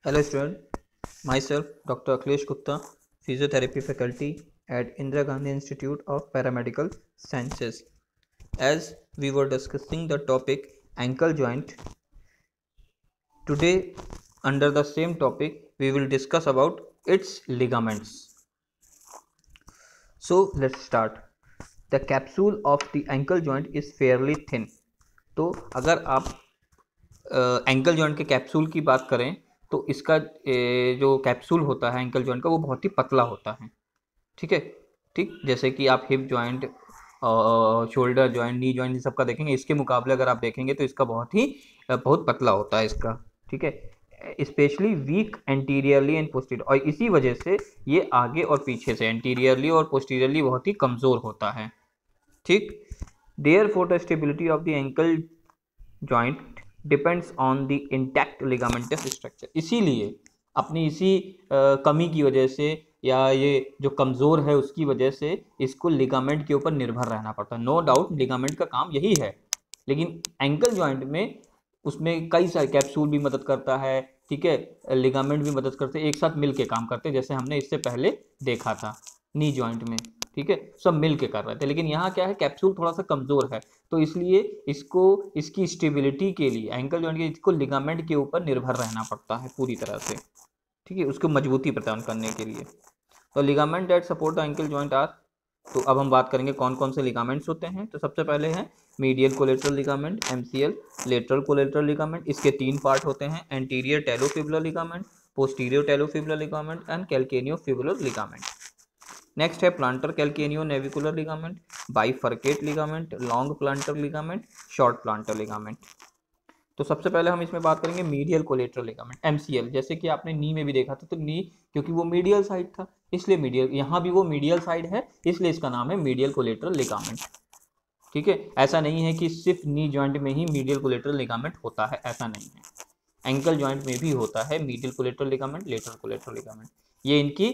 Hello student, myself Dr. Akhilesh Gupta, Physiotherapy Faculty at Indira Gandhi Institute of Paramedical Sciences. As we were discussing the topic ankle joint, today under the same topic we will discuss about its ligaments. So let's start. The capsule of the ankle joint is fairly thin. तो अगर आप ankle joint के capsule की बात करें तो इसका जो कैप्सूल होता है एंकल जॉइंट का वो बहुत ही पतला होता है। ठीक है, ठीक जैसे कि आप hip joint, shoulder joint, knee joint इन सब का देखेंगे, इसके मुकाबले अगर आप देखेंगे तो इसका बहुत पतला होता है इसका। ठीक है, specially weak anteriorly and posterior, और इसी वजह से ये आगे और पीछे से एंटीरियरली और पोस्टीरियरली बहुत ही कमज़ोर होता है। ठीक, therefore the stability of the ankle joint depends on the intact ligamentous structure. इसीलिए अपनी इसी कमी की वजह से या ये जो कमज़ोर है उसकी वजह से इसको लिगामेंट के ऊपर निर्भर रहना पड़ता है। नो डाउट लिगामेंट का काम यही है, लेकिन एंकल जॉइंट में उसमें कई सारे कैप्सूल भी मदद करता है। ठीक है, लिगामेंट भी मदद करते हैं, एक साथ मिल के काम करते हैं, जैसे हमने इससे पहले देखा था नी जॉइंट में। ठीक है, सब मिल के कर रहे थे, लेकिन यहाँ क्या है, कैप्सूल थोड़ा सा कमज़ोर है, तो इसलिए इसको इसकी स्टेबिलिटी के लिए एंकल जॉइंट के इसको लिगामेंट के ऊपर निर्भर रहना पड़ता है पूरी तरह से। ठीक है, उसको मजबूती प्रदान करने के लिए। तो ligament that support the ankle joint are, तो अब हम बात करेंगे कौन कौन से लिगामेंट्स होते हैं। तो सबसे पहले हैं medial collateral ligament MCL, lateral collateral ligament, इसके 3 पार्ट होते हैं, anterior talofibular ligament, posterior talofibular ligament and calcaneofibular ligament. Next है plantar calcaneonavicular ligament, bifurcate ligament, long plantar ligament, short plantar ligament. तो सबसे पहले हम इसमें बात करेंगे मीडियल कोलेटरल लिगामेंट MCL। जैसे कि आपने नी में भी देखा था, तो नी क्योंकि वो मीडियल साइड था इसलिए मीडियल, यहाँ भी वो मीडियल साइड है इसलिए इसका नाम है मीडियल कोलेटरल लिगामेंट। ठीक है, ऐसा नहीं है कि सिर्फ नी जॉइंट में ही मीडियल कोलेटरल लिगामेंट होता है, ऐसा नहीं है, एंकल जॉइंट में भी होता है medial collateral ligament, lateral collateral ligament. ये इनकी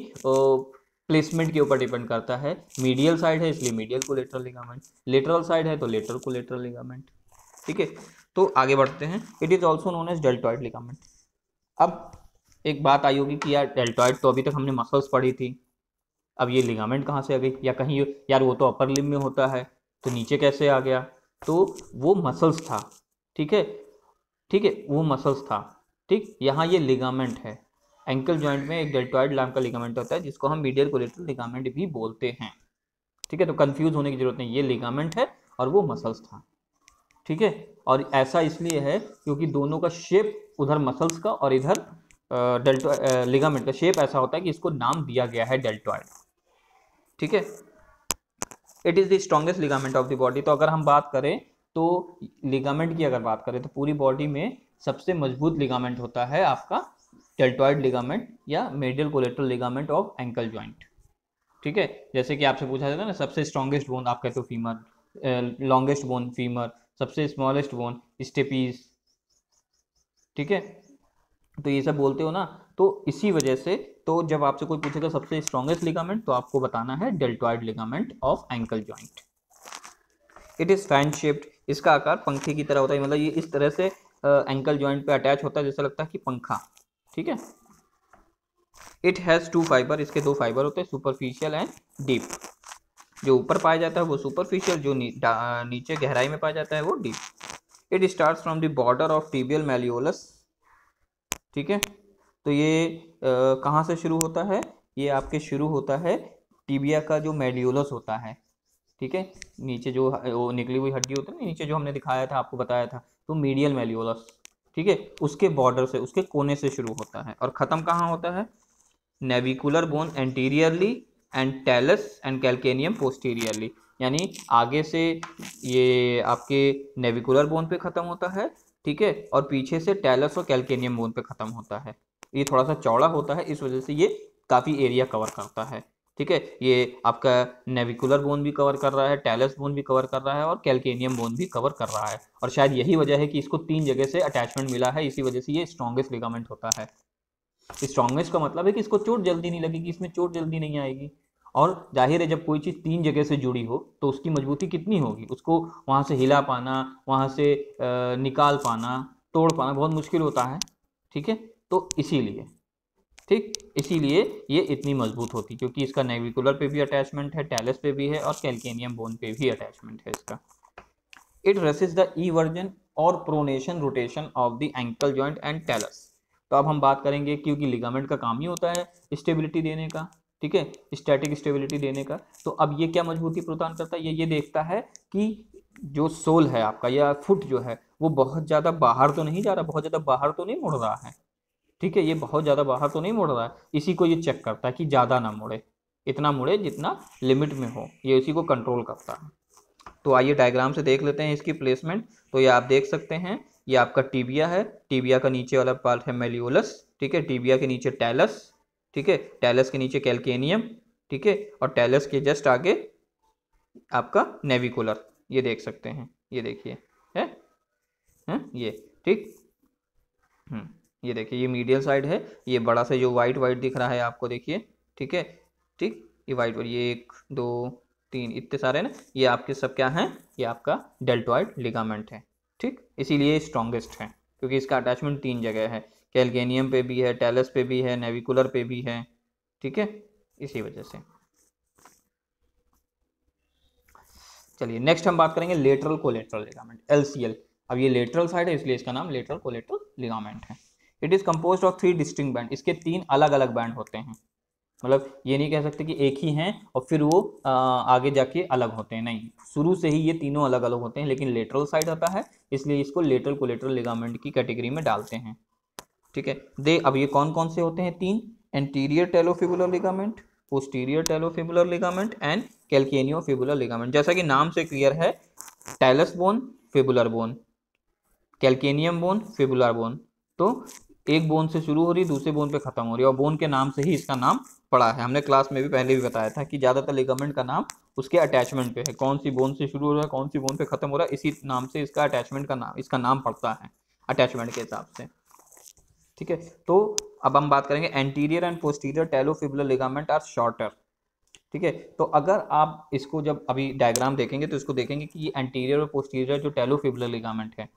प्लेसमेंट के ऊपर डिपेंड करता है। मीडियल साइड है इसलिए medial collateral ligament, lateral side है तो लेटरल कोलेटरल लिगामेंट। ठीक है, तो आगे बढ़ते हैं। It is also known as deltoid ligament. अब एक बात आई होगी कि यार डेल्टॉइड तो अभी तक हमने मसल्स पढ़ी थी, अब ये लिगामेंट कहाँ से आ गई, या कहीं यार वो तो अपर लिम्ब में होता है तो नीचे कैसे आ गया, तो वो मसल्स था। ठीक है, ठीक है, वो मसल्स था। ठीक, यहाँ ये लिगामेंट है। एंकल जॉइंट में एक डेल्टॉइड नाम का लिगामेंट होता है जिसको हम मीडियल कोलेटरल लिगामेंट भी बोलते हैं। ठीक है, तो कंफ्यूज होने की जरूरत नहीं, ये लिगामेंट है और वो मसल्स था। ठीक है, और ऐसा इसलिए है क्योंकि दोनों का शेप, उधर मसल्स का और इधर लिगामेंट का शेप ऐसा होता है कि इसको नाम दिया गया है डेल्टॉइड। ठीक है, it is the strongest ligament of the body. तो अगर हम बात करें तो लिगामेंट की अगर बात करें तो पूरी बॉडी में सबसे मजबूत लिगामेंट होता है आपका डेल्टॉइड लिगामेंट या medial collateral ligament of ankle joint. ठीक है, जैसे कि आपसे पूछा जाता है ना, सबसे स्ट्रॉन्गेस्ट बोन आप कहते हो फीमर, लॉन्गेस्ट बोन फीमर, सबसे स्मॉलेस्ट बोन स्टेपीज। ठीक है, तो ये सब बोलते हो ना, तो इसी वजह से तो जब आपसे कोई पूछेगा सबसे स्ट्रॉन्गेस्ट लिगामेंट तो आपको बताना है deltoid ligament of ankle joint. It is fan shaped, इसका आकार पंखे की तरह होता है, मतलब ये इस तरह से एंकल जॉइंट पे अटैच होता है जैसा लगता है कि पंखा। ठीक है, इट हैज़ 2 फाइबर, इसके 2 फाइबर होते हैं, सुपरफिशियल एंड डीप। जो ऊपर पाया जाता है वो सुपरफिशियल, जो नीचे गहराई में पाया जाता है वो deep. It starts from the border of tibial malleolus. ठीक है, तो ये कहाँ से शुरू होता है, ये आपके शुरू होता है टिबिया का जो मैलियोलस होता है। ठीक है, नीचे जो वो निकली हुई हड्डी होती है ना नीचे, जो हमने दिखाया था आपको बताया था, तो मीडियल मैलियोलस। ठीक है, उसके बॉर्डर से, उसके कोने से शुरू होता है और ख़त्म कहाँ होता है, navicular bone anteriorly and talus and calcaneum posteriorly. यानी आगे से ये आपके नेविकुलर बोन पे ख़त्म होता है। ठीक है, और पीछे से टेलस और कैल्केनियम बोन पे ख़त्म होता है। ये थोड़ा सा चौड़ा होता है, इस वजह से ये काफ़ी एरिया कवर करता है। ठीक है, ये आपका नेविकुलर बोन भी कवर कर रहा है, टेलस बोन भी कवर कर रहा है और कैल्केनियम बोन भी कवर कर रहा है, और शायद यही वजह है कि इसको 3 जगह से अटैचमेंट मिला है, इसी वजह से ये स्ट्रॉन्गेस्ट लिगामेंट होता है। स्ट्रॉन्गेस्ट का मतलब है कि इसको चोट जल्दी नहीं लगेगी, इसमें चोट जल्दी नहीं आएगी। और जाहिर है जब कोई चीज़ 3 जगह से जुड़ी हो तो उसकी मजबूती कितनी होगी, उसको वहाँ से हिला पाना, वहाँ से निकाल पाना, तोड़ पाना बहुत मुश्किल होता है। ठीक है, तो इसीलिए, ठीक, इसीलिए ये इतनी मजबूत होती, क्योंकि इसका नेविकुलर पे भी अटैचमेंट है, टैलस पे भी है और कैल्केनियम बोन पे भी अटैचमेंट है इसका। इट रेसिस्ट द इवर्जन और pronation rotation of the ankle joint and talus. तो अब हम बात करेंगे, क्योंकि लिगामेंट का काम ही होता है स्टेबिलिटी देने का, ठीक है, स्टैटिक स्टेबिलिटी देने का। तो अब ये क्या मजबूती प्रदान करता है, ये देखता है कि जो सोल है आपका या फुट जो है वो बहुत ज़्यादा बाहर तो नहीं जा रहा, बहुत ज़्यादा बाहर तो नहीं मुड़ रहा है, ठीक है, ये बहुत ज़्यादा बाहर तो नहीं मुड़ रहा है, इसी को ये चेक करता है कि ज़्यादा ना मुड़े, इतना मुड़े जितना लिमिट में हो, ये इसी को कंट्रोल करता है। तो आइए डायग्राम से देख लेते हैं इसकी प्लेसमेंट। तो ये आप देख सकते हैं, ये आपका टीबिया है, टीबिया का नीचे वाला पार्ट है मेलियोलस, ठीक है, टीबिया के नीचे टैलस, ठीक है, टैलस के नीचे कैल्केनियम, ठीक है, और टैलस के जस्ट आगे आपका नेविकुलर, ये देख सकते हैं, ये देखिए है ये, ठीक, ये देखिए ये मीडियल साइड है, ये बड़ा सा जो वाइट वाइट दिख रहा है आपको, देखिए, ठीक है, ठीक, ये वाइट वाइट, ये 1 2 3 इतने सारे ना, ये आपके सब क्या हैं, ये आपका डेल्टॉइड लिगामेंट है, ठीक, इसीलिए स्ट्रॉन्गेस्ट है, क्योंकि इसका अटैचमेंट 3 जगह है, कैल्केनियम पे भी है, टैलस पे भी है, नेविकुलर पे भी है, ठीक है, इसी वजह से। चलिए नेक्स्ट हम बात करेंगे लेटरल कोलेटरल लिगामेंट, LCL। अब ये लेटरल साइड है इसलिए इसका नाम लेटरल कोलेटरल लिगामेंट है। It is composed of 3 distinct band, इसके 3 अलग अलग बैंड होते हैं, मतलब ये नहीं कह सकते कि एक ही हैं और फिर वो आगे जाके अलग होते हैं, नहीं, शुरू से ही ये तीनों अलग अलग होते हैं, लेकिन लेटरल साइड आता है इसलिए इसको लेटरल कोलेटरल लिगामेंट की कैटेगरी में डालते हैं, ठीक है। अब ये कौन कौन से होते हैं 3, anterior talofibular ligament, posterior talofibular ligament and calcaneofibular ligament. जैसा कि नाम से क्लियर है, talus bone, fibular bone, calcaneum bone, fibular bone, तो एक बोन से शुरू हो रही, दूसरे बोन पे खत्म हो रही है, और बोन के नाम से ही इसका नाम पड़ा है। हमने क्लास में भी पहले भी बताया था कि ज्यादातर लिगामेंट का नाम उसके अटैचमेंट पे है, कौन सी बोन से शुरू हो रहा है, कौन सी बोन पे खत्म हो रहा है, इसी नाम से इसका अटैचमेंट का नाम, इसका नाम पड़ता है अटैचमेंट के हिसाब से, ठीक है। तो अब हम बात करेंगे anterior and posterior talofibular ligament are shorter, ठीक है। तो अगर आप इसको जब अभी डायग्राम देखेंगे तो इसको देखेंगे कि ये एंटीरियर और पोस्टीरियर जो टेलोफिबुलर लिगामेंट है,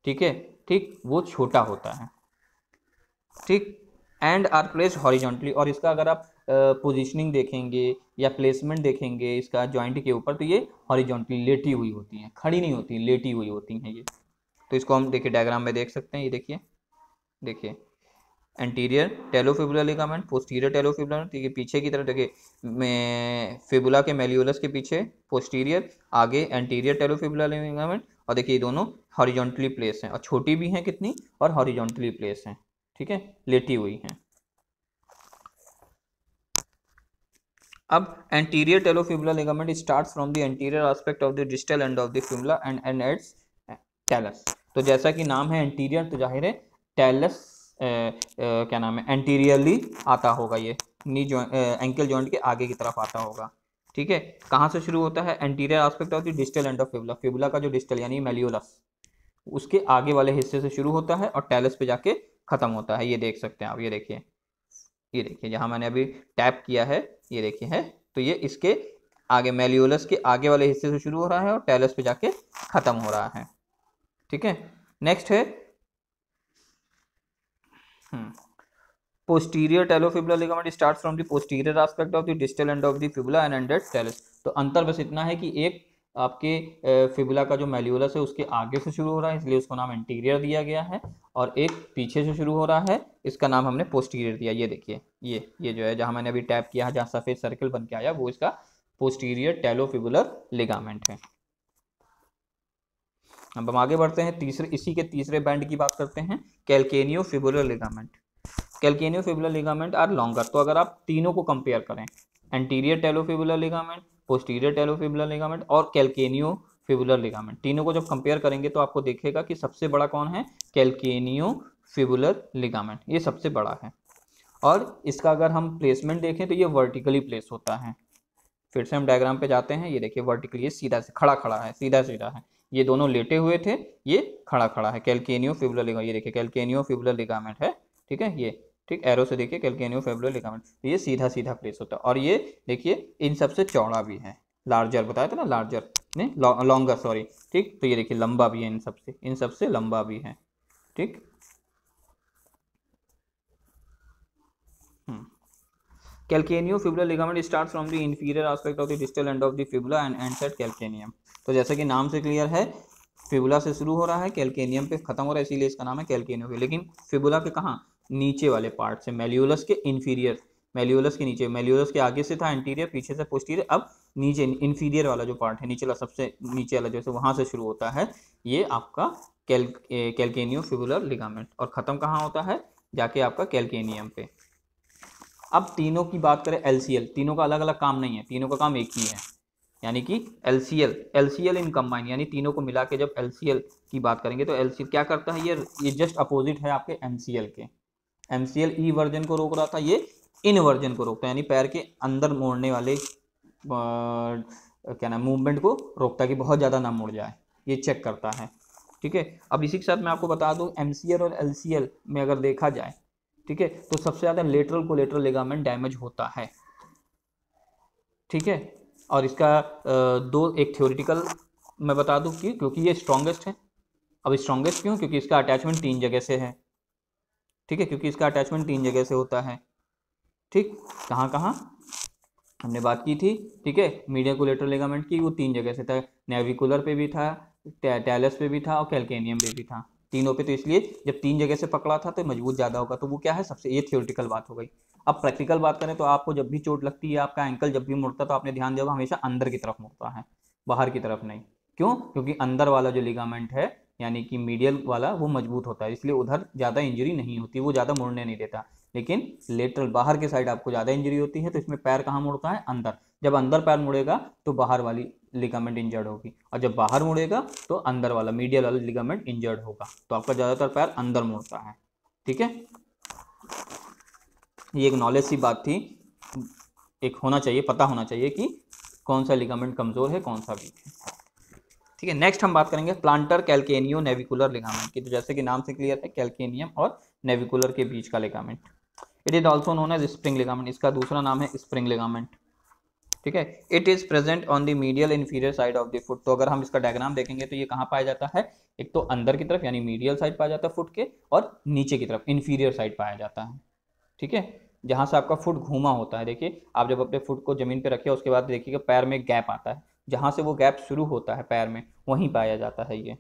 ठीक है, ठीक, वो छोटा होता है, ठीक, एंड आर प्लेस्ड हॉरिजॉन्टली, और इसका अगर आप पोजीशनिंग देखेंगे या प्लेसमेंट देखेंगे इसका जॉइंट के ऊपर, तो ये हॉरिजॉन्टली लेटी हुई होती हैं, खड़ी नहीं होती, लेटी हुई होती हैं ये। तो इसको हम देखिए डायग्राम में देख सकते हैं, ये देखिए, देखिए एंटीरियर टेलोफिबुलर लिगामेंट, पोस्टीरियर टेलोफिबुलर, ठीक है, पीछे की तरफ देखिए में फिबुला के मेलियोलस के पीछे पोस्टीरियर, आगे एंटीरियर टेलोफिबुलर लिगामेंट, और देखिए दोनों हॉरिजॉन्टली प्लेस हैं, और छोटी भी हैं कितनी, और हॉरिजॉन्टली प्लेस हैं, ठीक है, लेटी हुई हैं। अब anterior talofibular ligament starts from the anterior aspect of the distal end of the fibula and ends talus. तो जैसा कि नाम है एंटीरियर, तो जाहिर है टैलस क्या नाम है, एंटीरियरली आता होगा, ये नी एंकल जॉइंट के आगे की तरफ आता होगा, ठीक है। कहाँ से शुरू होता है, anterior aspect of the distal end of fibula, fibula का जो डिस्टल यानी मेलियोलस, उसके आगे वाले हिस्से से शुरू होता है और टैलस पे जाके खत्म होता है, ये देख सकते हैं आप, ये देखिए, ये देखिए जहाँ मैंने अभी टैप किया है, ये देखिए है, तो ये इसके आगे मेलियोलस के आगे वाले हिस्से से शुरू हो रहा है और टैलस पे जाके खत्म हो रहा है, ठीक है। नेक्स्ट है posterior talofibular ligament starts from the posterior aspect of the distal end of the fibula and ended talus। तो अंतर बस इतना है कि एक आपके फिबुला का जो मेलियोलस है उसके आगे से शुरू हो रहा है इसलिए उसको नाम एंटीरियर दिया गया है, और एक पीछे से शुरू हो रहा है इसका नाम हमने पोस्टीरियर दिया। ये देखिए ये जो है जहां मैंने अभी टैप किया है, जहां सफेद सर्कल बन के आया, वो इसका पोस्टीरियर टेलोफिबुलर लिगामेंट है। अब हम आगे बढ़ते हैं, इसी के तीसरे बैंड की बात करते हैं, calcaneofibular ligament. Calcaneofibular ligament are longer. तो अगर आप तीनों को कंपेयर करें, anterior talofibular ligament, posterior talofibular ligament और कैल्केनियोफिबुलर लिगामेंट, तीनों को जब कंपेयर करेंगे तो आपको देखेगा कि सबसे बड़ा कौन है, कैल्केनियोफिबुलर लिगामेंट, ये सबसे बड़ा है। और इसका अगर हम प्लेसमेंट देखें तो ये वर्टिकली प्लेस होता है। फिर से हम डायग्राम पे जाते हैं, ये देखिए वर्टिकली, ये सीधा से खड़ा खड़ा है, सीधा सीधा है, ये दोनों लेटे हुए थे, ये खड़ा खड़ा है, कैल्केनियोफिबुलर लिगामेंट, ये देखिए कैल्केनियोफिबुलर लिगामेंट है, ठीक है, ये ठीक, एरो से देखिए कैल्केनियोफिबुलर लिगामेंट, ये सीधा सीधा प्लेस होता है। और ये देखिए इन सबसे चौड़ा भी है, लार्जर बताया था ना, लार्जर नहीं लॉन्गर, सॉरी, ठीक, तो ये देखिए लंबा भी है, इन सबसे लंबा भी है, ठीक। Calcaneo fibular ligament start from the inferior aspect of the distal end of the fibula and ends at calcaneum. तो जैसे कि नाम से क्लियर है, फिबुला से शुरू हो रहा है, कैल्केनियम पे खत्म हो रहा है, इसीलिए इसका नाम है कैल्केनियो। लेकिन फिबुला के कहाँ, नीचे वाले पार्ट से, मेल्यूलस के इंफीरियर, मेल्यूलस के नीचे, मेल्यूलस के आगे से था एंटीरियर, पीछे से पोस्टीरियर, अब नीचे इंफीरियर वाला जो पार्ट है, नीचे वाला सबसे नीचे वाला जैसे वहां से शुरू होता है, ये आपका कैल्केनियो फिबुलर लिगामेंट, और खत्म कहाँ होता है, जाके आपका कैल्केनियम पे। अब तीनों की बात करें, एलसीएल, तीनों का अलग अलग काम नहीं है, तीनों का काम एक ही है, यानी कि एलसीएल इन कंबाइन, यानी तीनों को मिला के जब एलसीएल की बात करेंगे तो एलसीएल क्या करता है, ये जस्ट अपोजिट है आपके एमसीएल के। एमसीएल ई वर्जन को रोक रहा था, ये इन वर्जन को रोकता है, यानी पैर के अंदर मोड़ने वाले क्या नाम, मूवमेंट को रोकता है कि बहुत ज़्यादा ना मुड़ जाए, ये चेक करता है। ठीक है, अब इसी के साथ मैं आपको बता दूं, एमसीएल और एलसीएल में अगर देखा जाए, ठीक है, तो सबसे ज़्यादा लेटरल कोलेटरल लिगामेंट डैमेज होता है। ठीक है, और इसका एक थ्योरेटिकल मैं बता दूं कि क्योंकि ये स्ट्रॉन्गेस्ट है। अब स्ट्रॉन्गेस्ट क्यों, क्योंकि इसका अटैचमेंट 3 जगह से है। ठीक है, क्योंकि इसका अटैचमेंट 3 जगह से होता है। ठीक, कहाँ कहाँ हमने बात की थी, ठीक है, मीडियल कोलेटरल लिगामेंट की, वो 3 जगह से था, नेविकुलर पे भी था, टैलस पे भी था, और कैल्केनियम पे भी था, तीनों पे। तो इसलिए जब 3 जगह से पकड़ा था तो मजबूत ज़्यादा होगा, तो वो क्या है सबसे, ये थ्योरेटिकल बात हो गई। अब प्रैक्टिकल बात करें तो आपको जब भी चोट लगती है, आपका एंकल जब भी मुड़ता है, तो आपने ध्यान दिया हमेशा अंदर की तरफ मुड़ता है, बाहर की तरफ नहीं। क्यों, क्योंकि अंदर वाला जो लिगामेंट है, यानी कि मीडियल वाला, वो मजबूत होता है, इसलिए उधर ज़्यादा इंजरी नहीं होती, वो ज़्यादा मुड़ने नहीं देता। लेकिन लेटरल बाहर के साइड आपको ज़्यादा इंजरी होती है, तो इसमें पैर कहाँ मुड़ता है, अंदर। जब अंदर पैर मुड़ेगा तो बाहर वाली लिगामेंट इंजर्ड होगी, और जब बाहर मुड़ेगा तो अंदर वाला मीडियल वाला लिगामेंट इंजर्ड होगा, तो आपका ज़्यादातर पैर अंदर मुड़ता है। ठीक है, ये एक नॉलेज सी बात थी, एक होना चाहिए, पता होना चाहिए कि कौन सा लिगामेंट कमज़ोर है, कौन सा वीक है। ठीक है, नेक्स्ट हम बात करेंगे प्लांटर कैल्केनियो नेविकुलर लिगामेंट की। तो जैसे कि नाम से क्लियर है, कैल्केनियम और नेविकुलर के बीच का ligament. It is also known as spring ligament, इसका दूसरा नाम है स्प्रिंग लिगामेंट। ठीक है, it is present on the medial inferior side of the foot. तो अगर हम इसका डायग्राम देखेंगे तो ये कहाँ पाया जाता है, एक तो अंदर की तरफ यानी मीडियल साइड पाया जाता है फुट के, और नीचे की तरफ इन्फीरियर साइड पाया जाता है। ठीक है, जहाँ से आपका फुट घूमा होता है, देखिए आप जब अपने फुट को जमीन पे रखिए, उसके बाद देखिएगा पैर में गैप आता है, जहाँ से वो गैप शुरू होता है पैर में, वहीं पाया जाता है ये।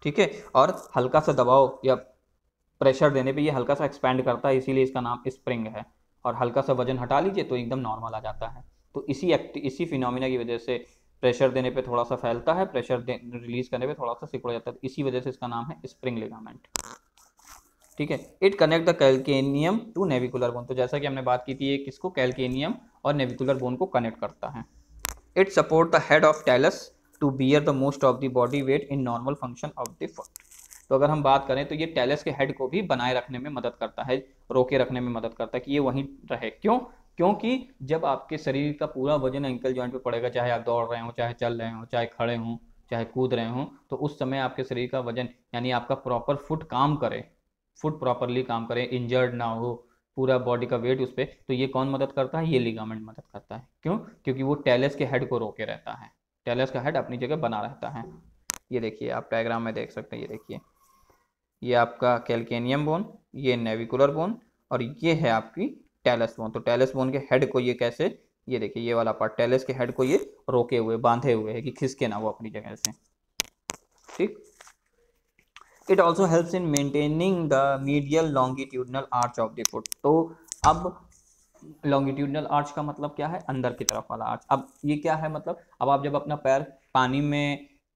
ठीक है, और हल्का सा दबाव या प्रेशर देने पे ये हल्का सा एक्सपैंड करता है, इसीलिए इसका नाम स्प्रिंग है। और हल्का सा वजन हटा लीजिए तो एकदम नॉर्मल आ जाता है। तो इसी फिनोमिना की वजह से प्रेशर देने पे थोड़ा सा फैलता है, रिलीज करने पे थोड़ा सा सिकुड़ जाता है, इसी वजह से इसका नाम है स्प्रिंग लिगामेंट। ठीक है, it connect the calcaneum to navicular bone. तो जैसा कि हमने बात की थी, ये किसको, कैल्केनियम और नेविकुलर बोन को कनेक्ट करता है। It support the head of talus to bear the most of the body weight in normal function of the foot. तो अगर हम बात करें तो ये टैलस के हेड को भी बनाए रखने में मदद करता है, रोके रखने में मदद करता है कि ये वहीं रहे। क्यों, क्योंकि जब आपके शरीर का पूरा वजन एंकल जॉइंट पे पड़ेगा, चाहे आप दौड़ रहे हो, चाहे चल रहे हो, चाहे खड़े हों, चाहे कूद रहे हो, तो उस समय आपके शरीर का वजन, यानी आपका प्रॉपर फुट काम करे, फुट प्रॉपरली काम करे, इंजर्ड ना हो, पूरा बॉडी का वेट उस पर, तो ये कौन मदद करता है, ये लिगामेंट मदद करता है। क्यों, क्योंकि वो टैलस के हेड को रोके रहता है, टैलस का हेड अपनी जगह बना रहता है। ये देखिए आप डायग्राम में देख सकते हैं, ये देखिए, ये आपका कैल्केनियम बोन, ये नेविकुलर बोन, और ये है आपकी टैलस बोन। तो टैलस बोन के हेड को ये कैसे, ये देखिए ये वाला पार्ट टैलस के हेड को ये रोके हुए, बांधे हुए है कि खिसके ना वो अपनी जगह से। ठीक, it also helps in maintaining the medial longitudinal arch of the foot. तो अब लॉन्गिट्यूडनल आर्च का मतलब क्या है, अंदर की तरफ वाला आर्च। अब ये क्या है, मतलब अब आप जब अपना पैर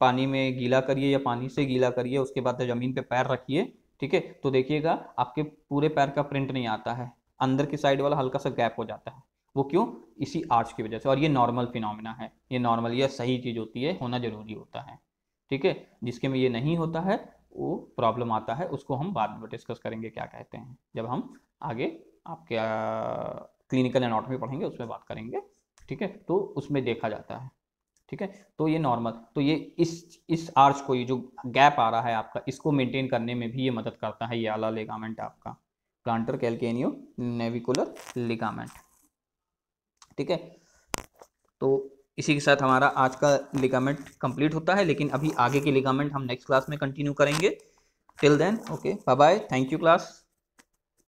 पानी में गीला करिए या पानी से गीला करिए, उसके बाद ज़मीन पे पैर रखिए, ठीक है, तो देखिएगा आपके पूरे पैर का प्रिंट नहीं आता है, अंदर की साइड वाला हल्का सा गैप हो जाता है। वो क्यों, इसी आर्च की वजह से। और ये नॉर्मल फिनोमिना है, ये नॉर्मल, ये सही चीज़ होती है, होना जरूरी होता है। ठीक है, जिसके में ये नहीं होता है वो प्रॉब्लम आता है, उसको हम बाद में डिस्कस करेंगे क्या कहते हैं, जब हम आगे आपके क्लिनिकल एनाटॉमी पढ़ेंगे उसमें बात करेंगे। ठीक है, तो उसमें देखा जाता है। ठीक है, तो ये नॉर्मल, तो ये इस आर्च को, ये जो गैप आ रहा है आपका, इसको मेंटेन करने में भी ये मदद करता है, ये वाला लिगामेंट आपका प्लांटर कैल्केनियो नेविकुलर लिगामेंट। ठीक है, तो इसी के साथ हमारा आज का लिगामेंट कंप्लीट होता है, लेकिन अभी आगे के लिगामेंट हम नेक्स्ट क्लास में कंटिन्यू करेंगे। Till then okay, bye bye, thank you class.